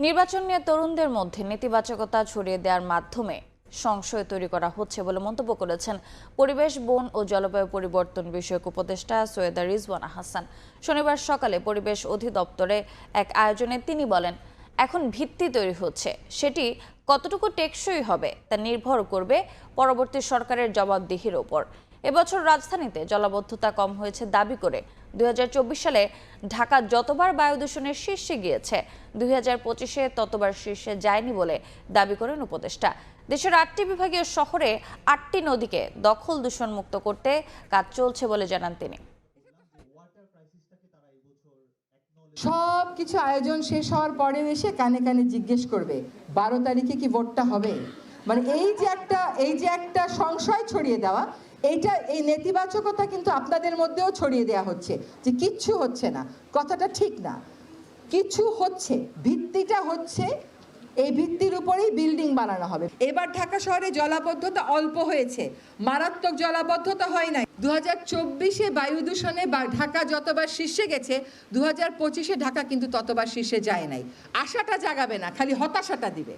নির্বাচন নিয়ে তরুণদের মধ্যে নেতিবাচকতা ছড়িয়ে দেওয়ার মাধ্যমে সংশয় তৈরি করা হচ্ছে বলে মন্তব্য করেছেন পরিবেশ, বন ও জলবায়ু পরিবর্তন বিষয়ক উপদেষ্টা সৈয়দা রিজওয়ানা হাসান। শনিবার সকালে পরিবেশ অধিদপ্তরে এক আয়োজনে তিনি বলেন, এখন ভিত্তি তৈরি হচ্ছে, সেটি কতটুকু টেকসই হবে তা নির্ভর করবে পরবর্তী সরকারের জবাবদিহির ওপর। এবছর রাজধানীতে জলাবদ্ধতা কম হয়েছে দাবি করে 2024 সালে ঢাকা যতবার বায়ু দূষণের শীর্ষে গিয়েছে 2025-এ ততবার শীর্ষে যায়নি বলে দাবি করেন উপদেষ্টা। দেশের 8টি বিভাগীয় শহরে 8টি নদীকে দখল দূষণ মুক্ত করতে কাজ চলছে বলে জানান তিনি। সব কিছু আয়োজন শেষ হওয়ার পরে এসে কানে কানে জিজ্ঞেস করবে 12 তারিখে কি ভোটটা হবে। মানে এই যে একটা সংশয় ছড়িয়ে দেওয়া, এই নেতিবাচকতা কিন্তু আপনাদের মধ্যেও ছড়িয়ে দেওয়া হচ্ছে যে কিচ্ছু হচ্ছে না। কথাটা ঠিক না, কিছু হচ্ছে, ভিত্তিটা হচ্ছে, এই ভিত্তির উপরেই বিল্ডিং বানানো হবে। এবার ঢাকা শহরে জলাবদ্ধতা অল্প হয়েছে, মারাত্মক জলাবদ্ধতা হয় নাই। 2024-এ বায়ু দূষণে ঢাকা যতবার শীর্ষে গেছে 2025-এ ঢাকা কিন্তু ততবার শীর্ষে যায় নাই। আশাটা জাগাবে না, খালি হতাশাটা দিবে।